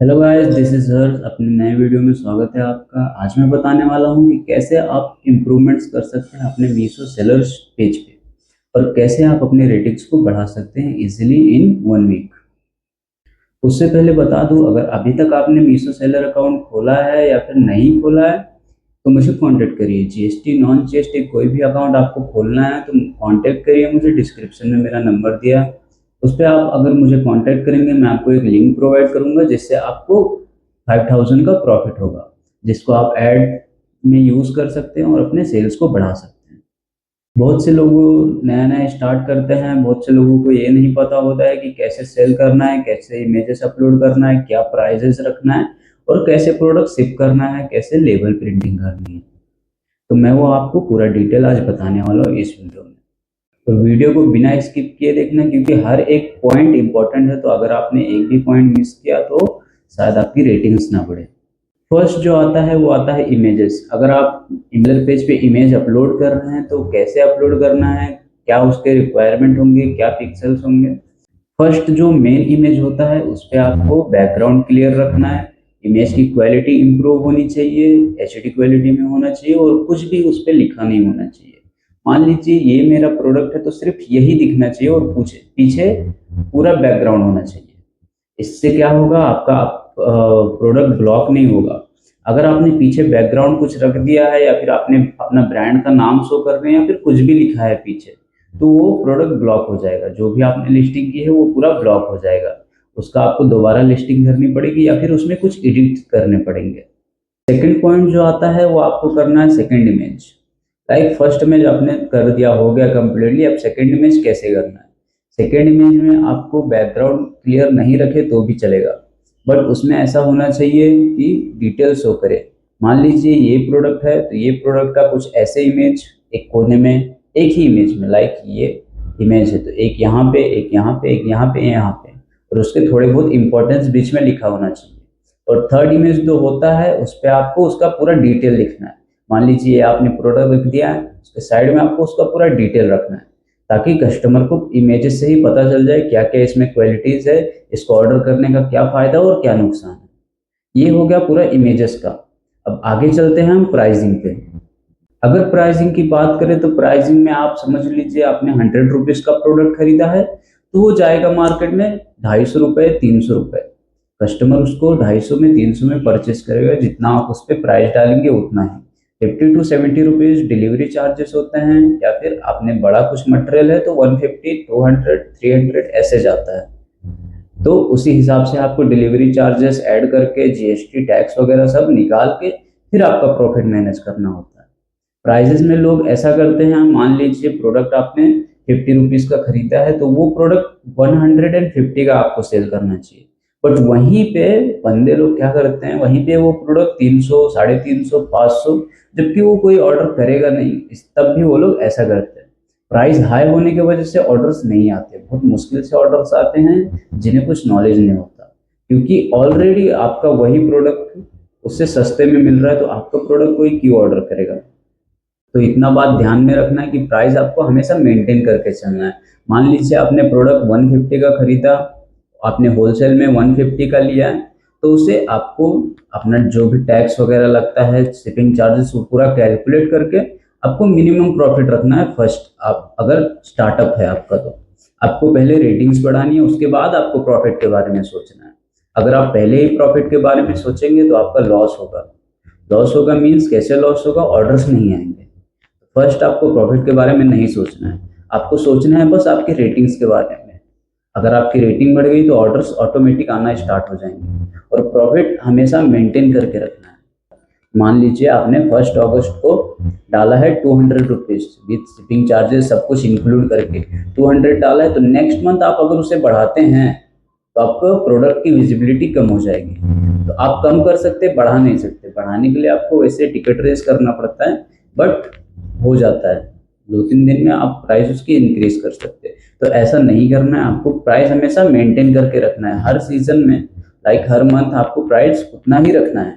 Hello guys, this is हर्ष। अपने नए video में स्वागत है आपका। आज मैं बताने वाला हूं कि कैसे आप इम्प्रूवमेंट्स कर सकते हैं अपने मीशो सेलर्स पेज पे और कैसे आप अपने रेटिंग्स को बढ़ा सकते हैं इजीली इन 1 वीक। उससे पहले बता दूं, अगर अभी तक आपने मीशो सेलर अकाउंट खोला है या फिर नहीं खोला है तो मुझे कांटेक्ट करिए। जीएसटी नॉन जीएसटी कोई भी अकाउंट आपको खोलना है तो कांटेक्ट करिए मुझे। डिस्क्रिप्शन में मेरा नंबर दिया है, उस पर आप अगर मुझे कांटेक्ट करेंगे मैं आपको एक लिंक प्रोवाइड करूंगा जिससे आपको 5000 का प्रॉफिट होगा, जिसको आप ऐड में यूज कर सकते हैं और अपने सेल्स को बढ़ा सकते हैं। बहुत से लोग नया नया स्टार्ट करते हैं, बहुत से लोगों को ये नहीं पता होता है कि कैसे सेल करना है, कैसे इमेजेस अपलोड करना है, क्या प्राइजेस रखना है और कैसे प्रोडक्ट शिप करना है, कैसे लेबल प्रिंटिंग करनी है। तो मैं वो आपको पूरा डिटेल आज बताने वाला हूँ इस वीडियो में। तो वीडियो को बिना स्किप किए देखना, क्योंकि हर एक पॉइंट इंपॉर्टेंट है। तो अगर आपने एक भी पॉइंट मिस किया तो शायद आपकी रेटिंग्स ना बढ़े। फर्स्ट जो आता है वो आता है इमेजेस। अगर आप इमेल पेज पे इमेज अपलोड कर रहे हैं तो कैसे अपलोड करना है, क्या उसके रिक्वायरमेंट होंगे, क्या पिक्सल्स होंगे। फर्स्ट जो मेन इमेज होता है उस पर आपको बैकग्राउंड क्लियर रखना है। इमेज की क्वालिटी इंप्रूव होनी चाहिए, एचडी क्वालिटी में होना चाहिए और कुछ भी उस पर लिखा नहीं होना चाहिए। मान लीजिए ये मेरा प्रोडक्ट है तो सिर्फ यही दिखना चाहिए और पूछे पीछे पूरा बैकग्राउंड होना चाहिए। इससे क्या होगा, आपका प्रोडक्ट ब्लॉक नहीं होगा। अगर आपने पीछे बैकग्राउंड कुछ रख दिया है या फिर आपने अपना ब्रांड का नाम शो कर रहे हैं या फिर कुछ भी लिखा है पीछे, तो वो प्रोडक्ट ब्लॉक हो जाएगा। जो भी आपने लिस्टिंग की है वो पूरा ब्लॉक हो जाएगा। उसका आपको दोबारा लिस्टिंग करनी पड़ेगी या फिर उसमें कुछ एडिट करने पड़ेंगे। सेकंड पॉइंट जो आता है वो आपको करना है second image. Like first image आपने कर दिया, हो गया कंप्लीटली। अब सेकंड इमेज कैसे करना है। सेकंड इमेज में आपको बैकग्राउंड क्लियर नहीं रखे तो भी चलेगा, बट उसमें ऐसा होना चाहिए कि डिटेल शो करे। मान लीजिए ये प्रोडक्ट है तो ये प्रोडक्ट का कुछ ऐसे इमेज एक कोने में, एक ही इमेज में, लाइक ये इमेज है तो एक यहाँ पे, एक यहाँ पे, एक यहाँ पे, यहाँ पे, और उसके थोड़े बहुत इंपॉर्टेंस बीच में लिखा होना चाहिए। और थर्ड इमेज जो होता है उस पर आपको उसका पूरा डिटेल लिखना है। मान लीजिए आपने प्रोडक्ट रख दिया है, उसके साइड में आपको उसका पूरा डिटेल रखना है ताकि कस्टमर को इमेजेस से ही पता चल जाए क्या क्या इसमें क्वालिटीज है, इसको ऑर्डर करने का क्या फायदा और क्या नुकसान है। ये हो गया पूरा इमेजेस का। अब आगे चलते हैं हम प्राइसिंग पे। अगर प्राइसिंग की बात करें तो प्राइसिंग में आप समझ लीजिए आपने 100 रुपीज का प्रोडक्ट खरीदा है तो वो जाएगा मार्केट में 250 रुपये, 300 रुपये। कस्टमर उसको 250 में, 300 में परचेस करेगा। जितना आप उस पर प्राइस डालेंगे उतना ही। 50 to 70 रुपीज डिलीवरी चार्जेस होते हैं, या फिर आपने बड़ा कुछ मटेरियल है तो 150, 200, 300 ऐसे जाता है। तो उसी हिसाब से आपको डिलीवरी चार्जेस ऐड करके जीएसटी टैक्स वगैरह सब निकाल के फिर आपका प्रॉफिट मैनेज करना होता है। प्राइजेस में लोग ऐसा करते हैं, मान लीजिए प्रोडक्ट आपने 50 रुपीज का खरीदा है तो वो प्रोडक्ट 150 का आपको सेल करना चाहिए। बट वहीं पे बंदे लोग क्या करते हैं, वहीं पे वो प्रोडक्ट 300, 350, 500, जबकि वो कोई ऑर्डर करेगा नहीं, तब भी वो लोग ऐसा करते हैं। प्राइस हाई होने की वजह से ऑर्डर्स नहीं आते, बहुत मुश्किल से ऑर्डर्स आते हैं जिन्हें कुछ नॉलेज नहीं होता। क्योंकि ऑलरेडी आपका वही प्रोडक्ट उससे सस्ते में मिल रहा है तो आपका प्रोडक्ट कोई क्यों ऑर्डर करेगा। तो इतना बात ध्यान में रखना है कि प्राइस आपको हमेशा मेंटेन करके चलना है। मान लीजिए आपने प्रोडक्ट 150 का खरीदा, आपने होलसेल में 150 का लिया है, तो उसे आपको अपना जो भी टैक्स वगैरह लगता है, शिपिंग चार्जेस, वो पूरा कैलकुलेट करके आपको मिनिमम प्रॉफिट रखना है। फर्स्ट आप अगर स्टार्टअप है आपका तो आपको पहले रेटिंग्स बढ़ानी है, उसके बाद आपको प्रॉफिट के बारे में सोचना है। अगर आप पहले ही प्रॉफिट के बारे में सोचेंगे तो आपका लॉस होगा। लॉस होगा मीन्स कैसे लॉस होगा, ऑर्डर्स नहीं आएंगे। फर्स्ट आपको प्रॉफिट के बारे में नहीं सोचना है, आपको सोचना है बस आपकी रेटिंग्स के बारे में। अगर आपकी रेटिंग बढ़ गई तो ऑर्डर्स ऑटोमेटिक आना स्टार्ट हो जाएंगे। और प्रॉफिट हमेशा मेंटेन करके रखना है। मान लीजिए आपने 1 अगस्त को डाला है 200 रुपीज विथ शिपिंग चार्जेस सब कुछ इंक्लूड करके 200 डाला है, तो नेक्स्ट मंथ आप अगर उसे बढ़ाते हैं तो आपको प्रोडक्ट की विजिबिलिटी कम हो जाएगी। तो आप कम कर सकते, बढ़ा नहीं सकते। बढ़ाने के लिए आपको वैसे टिकट रेस करना पड़ता है, बट हो जाता है 2-3 दिन में आप प्राइस उसकी इंक्रीज कर सकते हैं। तो ऐसा नहीं करना है, आपको प्राइस हमेशा मेंटेन करके रखना है। हर सीजन में, लाइक हर मंथ आपको प्राइस उतना ही रखना है।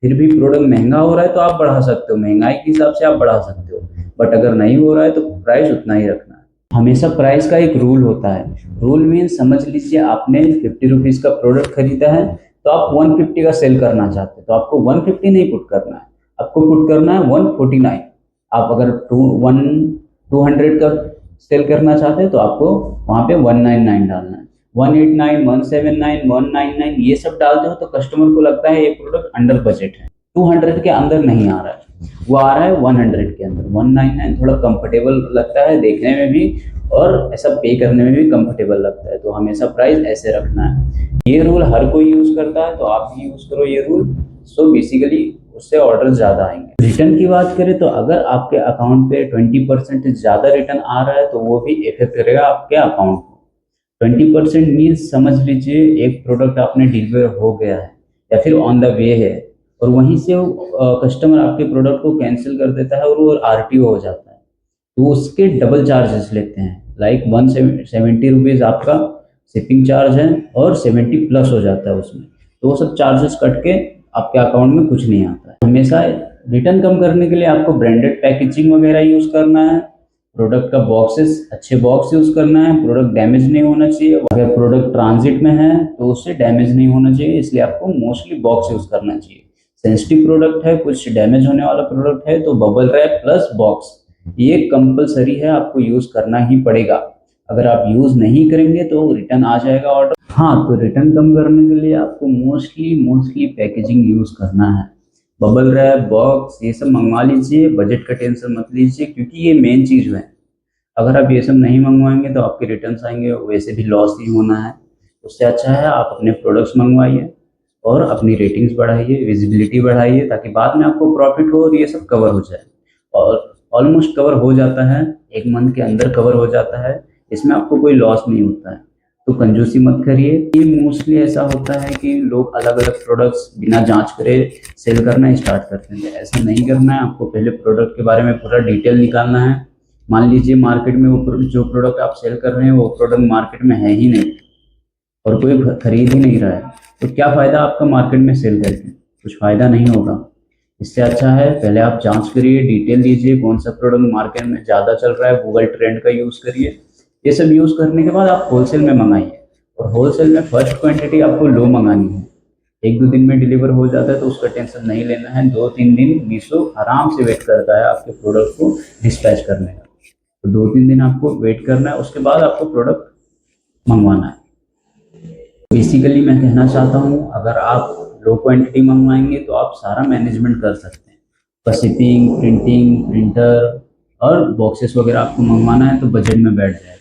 फिर भी प्रोडक्ट महंगा हो रहा है तो आप बढ़ा सकते हो, महंगाई के हिसाब से आप बढ़ा सकते हो, बट अगर नहीं हो रहा है तो प्राइस उतना ही रखना है। हमेशा प्राइस का एक रूल होता है। रूल मीन समझ लीजिए आपने 50 रुपीज का प्रोडक्ट खरीदा है तो आप 150 का सेल करना चाहते हैं तो आपको 150 नहीं पुट करना है, आपको पुट करना है 149। आप अगर 200 का सेल करना चाहते हैं तो आपको वहां पे 199 डालना है। 189, 179, 199 ये सब डालते हो तो कस्टमर को लगता है ये प्रोडक्ट अंडर बजट है, 200 के अंदर नहीं आ रहा है, वो आ रहा है 100 के अंदर। 199 थोड़ा कंफर्टेबल लगता है देखने में भी और ऐसा पे करने में भी कंफर्टेबल लगता है, तो हमेशा प्राइस ऐसे रखना है। ये रूल हर कोई यूज करता है तो आप भी यूज करो ये रूल। सो बेसिकली उससे ऑर्डर ज्यादा आएंगे। रिटर्न की बात करें तो अगर आपके अकाउंट पे 20% ज्यादा रिटर्न आ रहा है तो वो भी इफेक्ट करेगा आपके अकाउंट को। 20% मीन्स समझ लीजिए एक प्रोडक्ट आपने डिलीवर हो गया है या फिर ऑन द वे है और वहीं से कस्टमर आपके प्रोडक्ट को कैंसिल कर देता है और वो आरटीओ हो जाता है, तो उसके डबल चार्जेस लेते हैं। लाइक 170 रुपीज़ आपका शिपिंग चार्ज है और 70 प्लस हो जाता है उसमें, तो वो सब चार्जेस कट के आपके अकाउंट में कुछ नहीं आता है। हमेशा रिटर्न कम करने के लिए आपको ब्रांडेड पैकेजिंग वगैरह यूज़ करना है, प्रोडक्ट का बॉक्सेस अच्छे बॉक्स यूज़ करना है, प्रोडक्ट डैमेज नहीं होना चाहिए। अगर प्रोडक्ट ट्रांजिट में है तो उससे डैमेज नहीं होना चाहिए, इसलिए आपको मोस्टली बॉक्स यूज़ करना चाहिए। सेंसिटिव प्रोडक्ट है, कुछ डैमेज होने वाला प्रोडक्ट है तो बबल रैप प्लस बॉक्स ये कंपलसरी है, आपको यूज करना ही पड़ेगा। अगर आप यूज नहीं करेंगे तो रिटर्न आ जाएगा ऑर्डर। हाँ, तो रिटर्न कम करने के लिए आपको मोस्टली पैकेजिंग यूज करना है। बबल रैप बॉक्स ये सब मंगवा लीजिए, बजट का टेंशन मत लीजिए क्योंकि ये मेन चीज है। अगर आप ये सब नहीं मंगवाएंगे तो आपके रिटर्न आएंगे, वैसे भी लॉस ही होना है। उससे अच्छा है आप अपने प्रोडक्ट्स मंगवाइए और अपनी रेटिंग्स बढ़ाइए, विजिबिलिटी बढ़ाइए, ताकि बाद में आपको प्रॉफिट हो और ये सब कवर हो जाए। और ऑलमोस्ट कवर हो जाता है, एक मंथ के अंदर कवर हो जाता है, इसमें आपको कोई लॉस नहीं होता है। तो कंजूसी मत करिए। ये मोस्टली ऐसा होता है कि लोग अलग अलग प्रोडक्ट्स बिना जांच करे सेल करना स्टार्ट करते हैं, ऐसा नहीं करना है। आपको पहले प्रोडक्ट के बारे में पूरा डिटेल निकालना है। मान लीजिए मार्केट में वो जो प्रोडक्ट आप सेल कर रहे हैं वो प्रोडक्ट मार्केट में है ही नहीं और कोई खरीद ही नहीं रहा है, तो क्या फायदा आपका मार्केट में सेल करके, कुछ फायदा नहीं होगा। इससे अच्छा है पहले आप जांच करिए, डिटेल लीजिए कौन सा प्रोडक्ट मार्केट में ज़्यादा चल रहा है, गूगल ट्रेंड का यूज़ करिए। ये सब यूज़ करने के बाद आप होलसेल में मंगाइए और होलसेल में फर्स्ट क्वांटिटी आपको लो मंगानी है। एक दो दिन में डिलीवर हो जाता है तो उसका टेंशन नहीं लेना है। 2-3 दिन मीशो आराम से वेट करता है आपके प्रोडक्ट को डिस्पैच करने का, तो 2-3 दिन आपको वेट करना है, उसके बाद आपको प्रोडक्ट मंगवाना है। बेसिकली मैं कहना चाहता हूँ अगर आप लो क्वांटिटी मंगवाएंगे तो आप सारा मैनेजमेंट कर सकते हैं, बस शिपिंग, प्रिंटिंग, प्रिंटर और बॉक्सेस वगैरह आपको मंगवाना है तो बजट में बैठ जाएगा।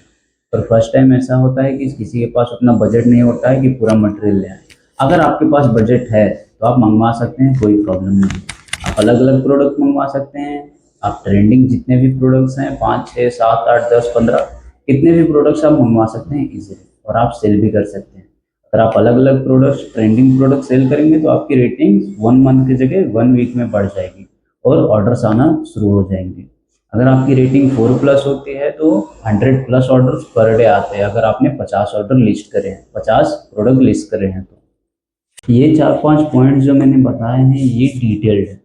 पर फर्स्ट टाइम ऐसा होता है कि किसी के पास उतना बजट नहीं होता है कि पूरा मटेरियल ले आए। अगर आपके पास बजट है तो आप मंगवा सकते हैं, कोई प्रॉब्लम नहीं। आप अलग अलग प्रोडक्ट मंगवा सकते हैं, आप ट्रेंडिंग जितने भी प्रोडक्ट्स हैं 5, 6, 7, 8, 10, 15 कितने भी प्रोडक्ट्स आप मंगवा सकते हैं इजीली, और आप सेल भी कर सकते हैं। अगर आप अलग अलग प्रोडक्ट्स ट्रेंडिंग प्रोडक्ट सेल करेंगे तो आपकी रेटिंग 1 मंथ की जगह 1 वीक में बढ़ जाएगी और ऑर्डर्स आना शुरू हो जाएंगे। अगर आपकी रेटिंग 4 प्लस होती है तो 100 प्लस ऑर्डर्स पर डे आते हैं। अगर आपने 50 ऑर्डर लिस्ट करे हैं, 50 प्रोडक्ट लिस्ट करे हैं, तो ये 4-5 पॉइंट जो मैंने बताए हैं ये डिटेल्ड है।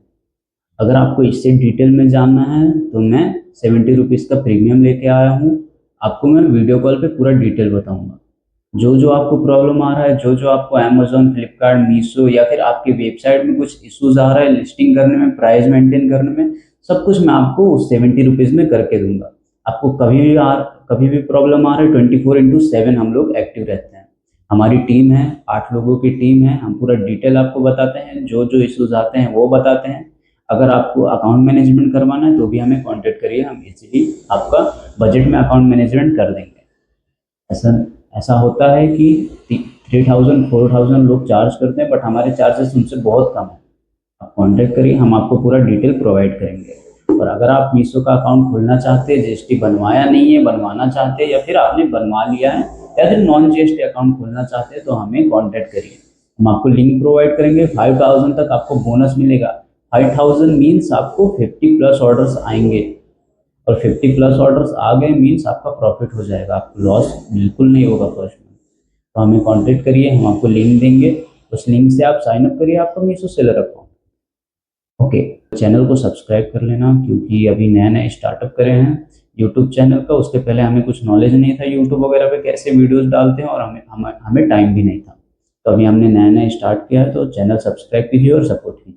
अगर आपको इससे डिटेल में जानना है तो मैं 70 रुपीज़ का प्रीमियम लेके आया हूँ, आपको मैं वीडियो कॉल पे पूरा डिटेल बताऊंगा। जो जो आपको प्रॉब्लम आ रहा है, जो जो आपको अमेजोन, फ्लिपकार्ट, मीशो या फिर आपकी वेबसाइट में कुछ इश्यूज आ रहा है लिस्टिंग करने में, प्राइस मेंटेन करने में, सब कुछ मैं आपको उस 70 रुपीज़ में करके दूंगा। आपको कभी भी प्रॉब्लम आ रहा है 24/7 हम लोग एक्टिव रहते हैं। हमारी टीम है, 8 लोगों की टीम है, हम पूरा डिटेल आपको बताते हैं, जो जो इश्यूज आते हैं वो बताते हैं। अगर आपको अकाउंट मैनेजमेंट करवाना है तो भी हमें कांटेक्ट करिए, हम इजीली आपका बजट में अकाउंट मैनेजमेंट कर देंगे। ऐसा ऐसा होता है कि 3000-4000 लोग चार्ज करते हैं, बट हमारे चार्जेस उनसे बहुत कम है। आप कांटेक्ट करिए, हम आपको पूरा डिटेल प्रोवाइड करेंगे। और अगर आप मीशो का अकाउंट खोलना चाहते हैं, जीएसटी बनवाया नहीं है, बनवाना चाहते हैं, या फिर आपने बनवा लिया है या फिर नॉन जीएसटी अकाउंट खोलना चाहते हैं तो हमें कांटेक्ट करिए, हम आपको लिंक प्रोवाइड करेंगे। 5000 तक आपको बोनस मिलेगा। 5000 मीन्स आपको 50 प्लस ऑर्डर्स आएंगे और 50 प्लस ऑर्डर्स आ गए मीन्स आपका प्रॉफिट हो जाएगा, आपको लॉस बिल्कुल नहीं होगा फर्स्ट में। तो हमें कांटेक्ट करिए, हम आपको लिंक देंगे, उस लिंक से आप साइन अप करिए आपका Meesho seller account. Okay, channel को सब्सक्राइब कर लेना क्योंकि अभी नए नए स्टार्टअप करे हैं यूट्यूब चैनल का। उसके पहले हमें कुछ नॉलेज नहीं था यूट्यूब वगैरह पे कैसे वीडियोस डालते हैं, और हमें टाइम भी नहीं था। तो अभी हमने नया नया स्टार्ट किया है, तो चैनल सब्सक्राइब कीजिए और सपोर्ट कीजिए।